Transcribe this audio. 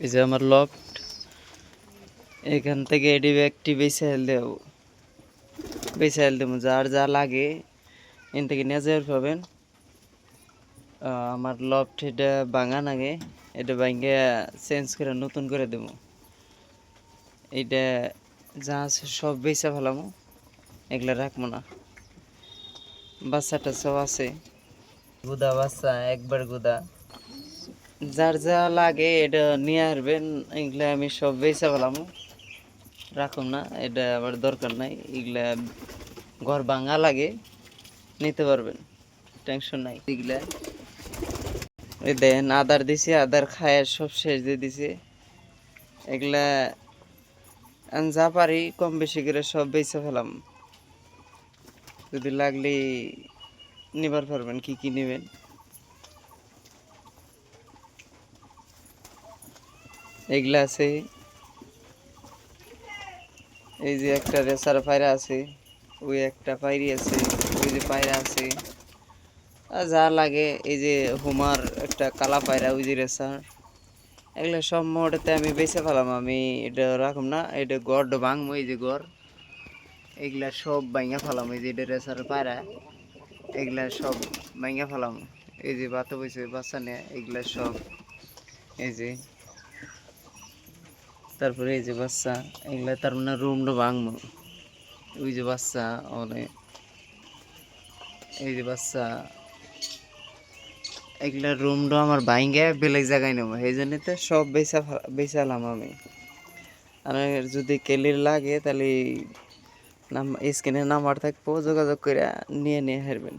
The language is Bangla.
এই যে আমার লফট, এখান থেকে এডি ব্যাগটি বেছে দেবো যার যা লাগে এখান থেকে নিয়ে যাওয়ার পাবেন। আমার লফট এটা ভাঙা নাগে, এটা ভাঙে চেঞ্জ করে নতুন করে দেবো। এইটা যা আছে সব বেচা ফেলামো, এগুলা রাখবো না। বাচ্চাটা সব আছে, গুদা বাচ্চা, একবার গুদা, যার যা লাগে এটা নিয়ে আসবেন। এগুলা আমি সব বেচা ফেলামো, রাখুন না, এটা আবার দরকার নাই। এগুলা ঘর ভাঙা লাগে, নিতে পারবেন, টেনশন নাই। এগুলা এই দেন আদার দিছে, আদার খায় সব শেষ দিয়ে দিছে। এগুলা আমি যা পারি কম বেশি করে সব বেচে ফেলাম, যদি লাগলে নিবার পারবেন। কি কি নেবেন? এগুলা আছে, এই যে একটা রেসার পায়রা আছে, ওই একটা পায়রি আছে, ওই যে পায়রা আছে, আর যা লাগে এই যে হুমার একটা কালা পায়রা, ওই যে রেসার, এগুলা সব মোটতে আমি বেছে ফেলাম। আমি এটা রাখুম না, এটা গড় ভাঙবো। এই যে গড়, এগুলা সব ভাঙা ফেলাম। এই যে এটা রেসার পায়রা, এগুলা সব ভাঙা ফেলাম। এই যে বাতা বইছে বাচ্চা নেয়, এগুলা সব এই যে, তারপরে এই যে বাচ্চা, এগুলা তার মানে রুমটা ভাঙবো। ওই যে বাচ্চা অনেক, এই যে বাচ্চা, এগুলা রুমটা আমার ভাঙে বেলেগ জায়গায় নেবো, এই জন্য তো সব বেচালাম আমি। আর যদি কেলির লাগে তাহলে স্ক্রিনে নাম্বার থাকবো, যোগাযোগ করে নিয়ে হারবেন।